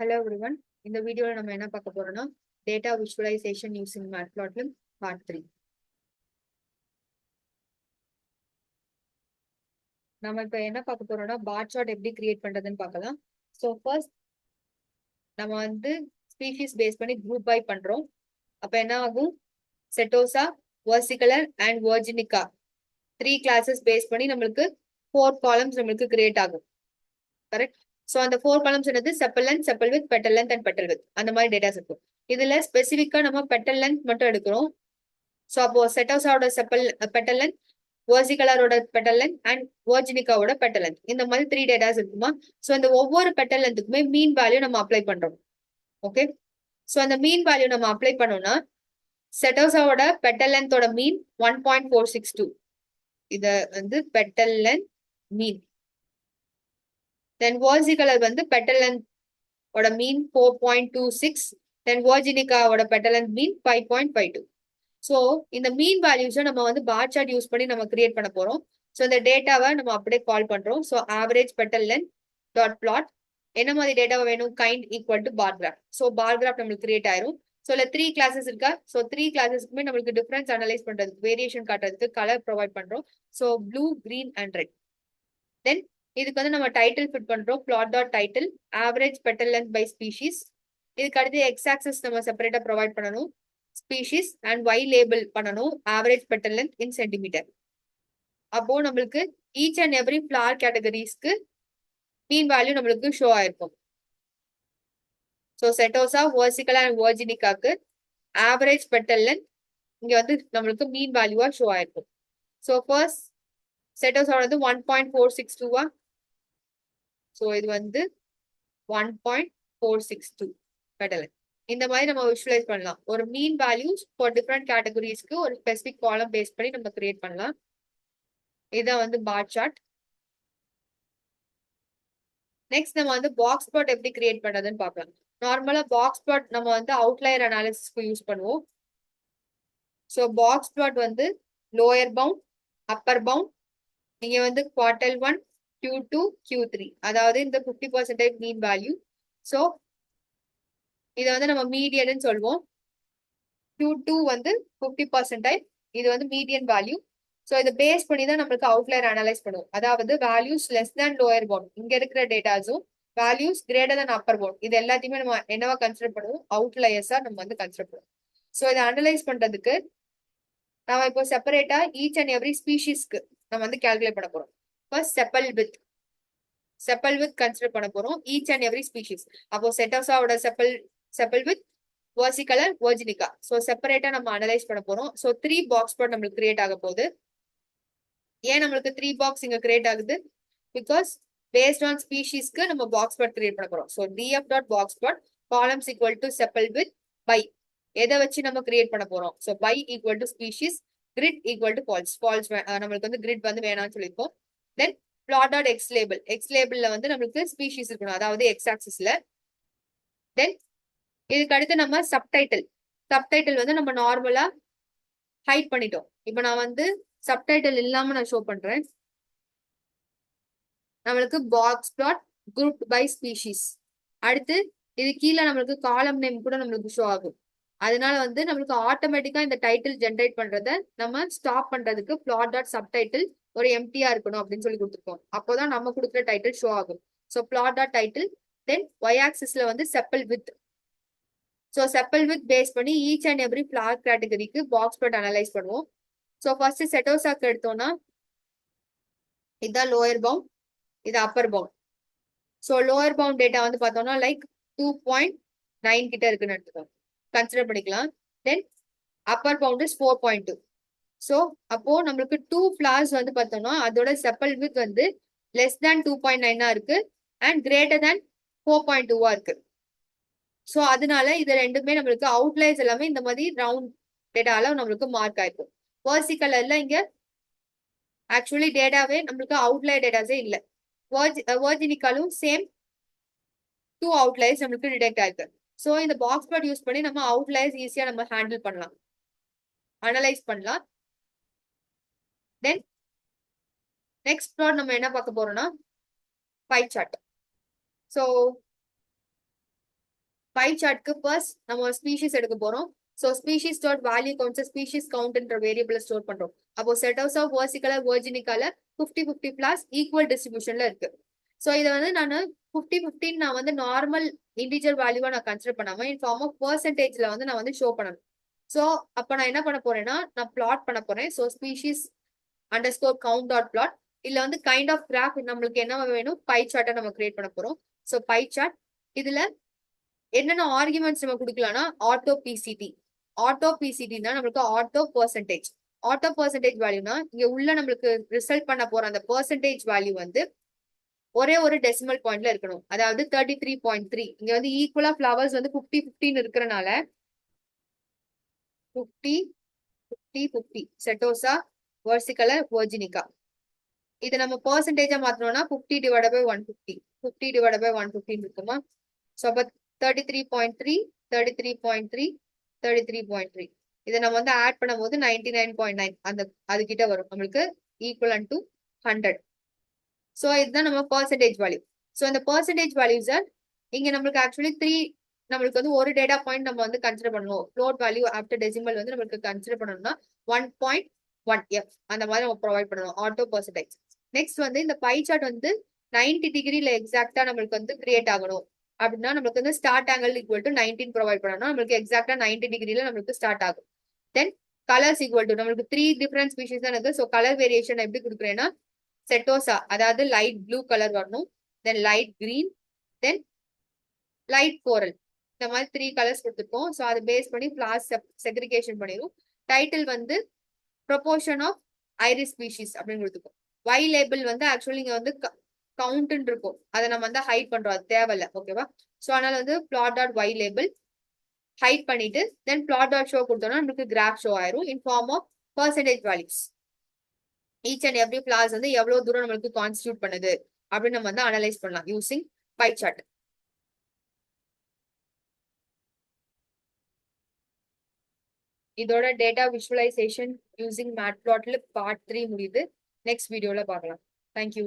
Hello everyone. இந்த வீடியோல நம்ம என்ன பார்க்க போறோம்னா data visualization using matplotlib part 3. நம்ம இப்ப என்ன பார்க்க போறோம்னா bar chart எப்படி கிரியேட் பண்றதுன்னு பார்க்கலாம். So first நம்ம வந்து species பேஸ் பண்ணி group by பண்றோம். அப்ப என்ன ஆகும்? Setosa, versicolor and virginica 3 classes base பண்ணி நம்மளுக்கு 4 columns நம்மளுக்கு கிரியேட் ஆகும். கரெக்ட்? சோ அந்த 4 columns என்னது sepal length, sepal width, petal length and petal width. அந்த மாதிரி டேட்டாஸ் இருக்கும். இதுல ஸ்பெசிஃபிக்கா நம்ம petal length மட்டும் எடுக்கிறோம். சோ அப்போ செட்டோசாவோட petal length, versicolor-ஓட petal length and virginica-ஓட petal length. இந்த மாதிரி 3 டேட்டாஸ் இருக்குமா? சோ இந்த ஒவ்வொரு petal length-க்குமே மீன் வேல்யூ நம்ம அப்ளை பண்றோம். ஓகே? சோ அந்த மீன் வேல்யூ நம்ம அப்ளை பண்ணோம்னா செட்டோசாவோட petal length-ஓட மீன் 1.462. இத வந்து petal length மீன். Then versicolor வந்து petal length ஓட மீன் 4.26. Then virginica ஓட petal length மீன் 5.52. ஸோ இந்த மீன் வேல்யூஸை நம்ம வந்து பார் சார்ட் யூஸ் பண்ணி நம்ம கிரியேட் பண்ண போறோம். ஸோ இந்த டேட்டாவை நம்ம அப்படியே கால் பண்றோம். So average petal length dot plot என்ன மாதிரி டேட்டாவை வேணும்? Kind equal to bar graph. So bar graph நம்மளுக்கு கிரியேட் ஆயிரும். ஸோ இல்லை 3 கிளாஸஸ் இருக்கா? ஸோ 3 கிளாஸஸ்க்குமே நம்மளுக்கு டிஃபரன்ஸ் அனலைஸ் பண்றதுக்கு, வேரியேஷன் காட்டுறதுக்கு கலர் ப்ரொவைட் பண்றோம். So blue, green and red. Then இதுக்கு வந்து நம்ம டைட்டில் ஃபிட் பண்றோம். Plot dot title average petal length by species. இதுக்கு அடுத்து எக்ஸ் ஆக்சஸ் நம்ம செப்பரேட்டா ப்ரொவைட் பண்ணணும். ஸ்பீஷிஸ் அண்ட் y லேபிள் பண்ணணும். Average petal length in centimetre. அப்போ நம்மளுக்கு ஈச் அண்ட் எவ்ரி ஃபிளவர் கேட்டகரிஸ்க்கு மீன் வேல்யூ நம்மளுக்கு ஷோ ஆயிருக்கும். ஸோ செட்டோசா, versicolor அண்ட் virginicaக்கு ஆவரேஜ் பெட்டல் லென்த் இங்க வந்து நம்மளுக்கு மீன் வேல்யூவா ஷோ ஆயிருக்கும். ஸோ ஃபர்ஸ்ட் செட்டோசாவோடது 1.462வா? ஸோ இது வந்து 1.462 பெட்டல் லென்த். இந்த மாதிரி நம்ம விஷுவலைஸ் பண்ணலாம். ஒரு மீன் வேல்யூஸ் ஃபார் டிஃப்ரெண்ட் கேட்டகரிஸ்க்கு ஒரு ஸ்பெசிபிக் காலம் பேஸ் பண்ணி நம்ம கிரியேட் பண்ணலாம். இதான் வந்து பார் சார்ட். நெக்ஸ்ட் நம்ம வந்து பாக்ஸ் பிளாட் எப்படி கிரியேட் பண்றதுன்னு பார்க்கலாம். நார்மலா பாக்ஸ் பிளாட் நம்ம வந்து அவுட்லையர் அனாலிசிஸ்க்கு யூஸ் பண்ணுவோம். ஸோ பாக்ஸ் பிளாட் வந்து லோயர் பவுண்ட், அப்பர் பவுண்ட், நீங்க வந்து குவார்டல் 1, Q2, Q3, அதாவது இந்த 50% மீன் வேல்யூ. ஸோ இதை வந்து நம்ம மீடியன்னு சொல்லுவோம். Q2 வந்து 50%, இது வந்து மீடியன் வேல்யூ. ஸோ இதை பேஸ் பண்ணி தான் நம்மளுக்கு அவுட்லையர் அனலைஸ் பண்ணுவோம். அதாவது values less than lower bound, இங்க இருக்கிற டேட்டாஸும் values greater than upper bound, இது எல்லாத்தையுமே நம்ம என்னவா கன்சிடர் பண்ணுவோம்? அவுட்லையர்ஸா நம்ம வந்து கன்சிடர் பண்ணுவோம். ஸோ இதை அனலைஸ் பண்றதுக்கு நம்ம இப்போ செப்பரேட்டா ஈச் அண்ட் எவ்ரி ஸ்பீஷிஸ்க்கு நம்ம வந்து கால்குலேட் பண்ண போறோம். ஃபர்ஸ்ட் செப்பல் வித் கன்சிடர் பண்ண போறோம் ஈச் அண்ட் எவ்ரி ஸ்பீஷிஸ். அப்போ செட்டோசாவோட sepal width, versicolor, virginica. So செப்பரேட்டா நம்ம அனலைஸ் பண்ண போறோம். ஸோ 3 பாக்ஸ் பிளாட் நம்மளுக்கு கிரியேட் ஆக போகுது. ஏன் நம்மளுக்கு 3 பாக்ஸ் இங்க கிரியேட் ஆகுது? பிகாஸ் பேஸ்ட் ஆன் ஸ்பீஷிஸ்க்கு நம்ம பாக்ஸ் பிளாட் கிரியேட் பண்ண போறோம். So df dot box plot columns equal to sepal with by எதை வச்சு நம்ம கிரியேட் பண்ண போறோம்? So by equal to species, grid equal to false நம்மளுக்கு வந்து கிரிட் வந்து வேணாம்னு சொல்லியிருக்கோம். தென் பிளாட் டாட் எக்ஸ் லேபிள்ல வந்து நம்மளுக்கு ஸ்பீஷிஸ் இருக்கணும், அதாவது எக்ஸ் ஆக்சிஸ்ல. தென் இதுக்கு அடுத்து நம்ம சப்டைட்டில் வந்து நம்ம நார்மலா ஹைட் பண்ணிட்டோம். இப்போ நான் வந்து சப்டைட்டில் இல்லாம நான் ஷோ பண்றேன். நம்மளுக்கு box plot group by species. அடுத்து இது கீழே நம்மளுக்கு காலம் நேம் கூட நம்மளுக்கு ஷோ ஆகும். அதனால வந்து நம்மளுக்கு ஆட்டோமேட்டிக்கா இந்த டைட்டில் ஜென்ரேட் பண்றத நம்ம ஸ்டாப் பண்றதுக்கு பிளாட் டாட் சப்டைட்டில் ஒரு எம்டியா இருக்கணும் அப்படின்னு சொல்லி கொடுத்துருக்கோம். அப்போதான் நம்ம கொடுக்குற டைட்டில் ஷோ ஆகும். So plot dot title. Then Y ஆக்சிஸ்ல வந்து sepal width. So sepal width base பண்ணி ஈச் அண்ட் எவ்ரி ஃபிளவர் கேட்டகரிக்கு பாக்ஸ் பிளாட் அனலைஸ் பண்ணுவோம். ஸோ ஃபர்ஸ்ட் செட்டோசாக்கு எடுத்தோம்னா இதுதான் லோயர் பவுண்ட், இது upper bound. So lower bound data வந்து பார்த்தோம்னா லைக் 2.9 கிட்ட இருக்குன்னு எடுத்துக்கோங்க, கன்சிடர் பண்ணிக்கலாம். Then upper bound is 4.2. So அப்போ நம்மளுக்கு 2 ஃபிளவர்ஸ் வந்து பார்த்தோம்னா அதோட செப்பல் வித் வந்து லெஸ் தேன் 2.9 இருக்கு அண்ட் கிரேட்டர் தேன் 4.2 இருக்கு. ஸோ அதனால இது ரெண்டுமே நம்மளுக்கு அவுட்லைஸ் எல்லாமே இந்த மாதிரி ரவுண்ட் டேட்டால நம்மளுக்கு மார்க் ஆயிருக்கும். versicolorல இங்க ஆக்சுவலி டேட்டாவே நம்மளுக்கு அவுட்லையர் டேட்டாஸே இல்லை. virginicaலும் சேம் 2 அவுட்லையர்ஸ் நம்மளுக்கு டிடெக்ட் ஆயிருக்கு. ஸோ இந்த பாக்ஸ் பிளாட் யூஸ் பண்ணி நம்ம அவுட்லையர்ஸ் ஈஸியா நம்ம ஹேண்டில் பண்ணலாம், அனலைஸ் பண்ணலாம். தென் நெக்ஸ்ட் பிளாட் நம்ம என்ன பார்க்க போறோம்னா பை சார்ட். ஸோ பை சார்ட்க்கு ஃபர்ஸ்ட் நம்ம ஒரு ஸ்பீஷிஸ் எடுக்க போறோம். So species dot value counts species கவுண்ட்ன்ற வேரியபிள் ஸ்டோர் பண்றோம். அப்போ செட்டோசா வெர்சிகலா வெர்ஜினிகால 50-50 பிளாஸ் ஈக்குவல் டிஸ்ட்ரிபியூஷன்ல இருக்கு. ஸோ இதை வந்து நான் 50-50 நான் வந்து நார்மல் இண்டிவிஜுவல் வேல்யூவா நான் கன்சிடர் பண்ணாம இன் ஃபார்ம் ஆஃப் பெர்சன்டேஜ்ல வந்து நான் வந்து ஷோ பண்ணணும். ஸோ அப்ப நான் என்ன பண்ண போறேன்னா நான் பிளாட் பண்ண போறேன். So species underscore count dot plot. இதுல வந்து கைண்ட் ஆஃப் கிராஃப் நம்மளுக்கு என்ன வேணும், பை சார்ட்டை நம்ம கிரியேட் பண்ண போறோம். ஸோ பை சார்ட் இதுல என்னென்ன ஆர்குமெண்ட்ஸ் நம்ம கொடுக்கலாம்னா ஆட்டோ பிசிடி. ஆட்டோ பிசிடினா நம்மளுக்கு ஆட்டோ பெர்சன்டேஜ். ஆட்டோ பெர்சன்டேஜ் வேல்யூனா இங்க உள்ள நம்மளுக்கு ரிசல்ட் பண்ண போற அந்த பெர்சன்டேஜ் வேல்யூ வந்து ஒரே ஒரு டெசிமல் பாயிண்ட்ல இருக்கணும். அதாவது 33.3. இங்க வந்து ஈக்குவலா ஃபிளவர்ஸ் வந்து 50-50 இருக்கிறனால 50-50 செட்டோசா வெர்சிகலா வெர்ஜினிகா. இது நம்ம பெர்சன்டேஜா மாத்தணும்னா 50/150 50/150 இருக்குமா. ஸோ அப்ப 33.3 33.3 33.3 இதை நம்ம வந்து ஆட் பண்ணும்போது 99.9 அந்த அது கிட்ட வரும் நம்மளுக்கு ஈக்குவல் டு 100. ஸோ இதுதான் நம்ம பெர்சன்டேஜ் வேல்யூ. ஸோ இந்த பெர்சன்டேஜ் வேல்யூஸை இங்க நம்மளுக்கு ஆக்சுவலி நம்மளுக்கு வந்து ஒரு டேட்டா பாயிண்ட் நம்ம வந்து கன்சிடர் பண்ணணும். ஃப்ளோட் வேல்யூ ஆஃப்டர் டெசிமல் வந்து நம்மளுக்கு கன்சிடர் பண்ணணும்னா 1.1f அந்த மாதிரி நம்ம ப்ரொவைட் பண்ணணும் ஆட்டோ பெர்சன்டேஜ். நெக்ஸ்ட் வந்து இந்த பை சார்ட் வந்து 90 டிகிரில எக்ஸாக்டா நம்மளுக்கு வந்து கிரியேட் ஆகணும். அப்படின்னா நம்மளுக்கு வந்து start angle equal to 19 provide பண்ணணும். நம்மளுக்கு எக்ஸாக்டா 90 டிகிரில நம்மளுக்கு ஸ்டார்ட் ஆகும். தென் கலர்ஸ் ஈக்குவல் டு நம்மளுக்கு 3 டிஃபரண்ட் ஸ்பீஷிஸ் தான் இருக்கு. ஸோ கலர் வேரியேஷன் எப்படி கொடுக்குறேன்னா செட்டோசா அதாவது லைட் ப்ளூ கலர் வரணும். Then light green, then light coral. இந்த மாதிரி 3 கலர்ஸ் கொடுத்துருக்கோம். ஸோ அதை பேஸ் பண்ணி கிளாஸ் செக்ரிகேஷன் பண்ணிடும். டைட்டில் வந்து ப்ரொபோர்ஷன் ஆஃப் ஐரிஸ் ஸ்பீஷிஸ் அப்படின்னு கொடுத்துருக்கோம். Y லேபிள் வந்து ஆக்சுவலி இங்க வந்து கவுண்ட்னு இருக்கும். அதை நம்ம வந்து ஹைட் பண்றோம், அது தேவையில்ல. ஓகேவா. ஸோ அதனால வந்து plot dot Y label hide பண்ணிட்டு தென் பிளாட் டாட் ஷோ கொடுத்தோம்னா நமக்கு கிராஃப் ஷோ ஆயிரும் in form of percentage values. Each and every class வந்து எவ்வளவு தூரம் நம்மளுக்கு கான்ஸ்டியூட் பண்ணுது அப்படின்னு நம்ம வந்து அனலைஸ் பண்ணலாம் யூசிங் பை சார்ட். இதோட டேட்டா விஷுவலைசேஷன் யூசிங் மேட்பிளாட்ல பார்ட் 3 முடியுது. நெக்ஸ்ட் வீடியோல பார்க்கலாம். தேங்க்யூ.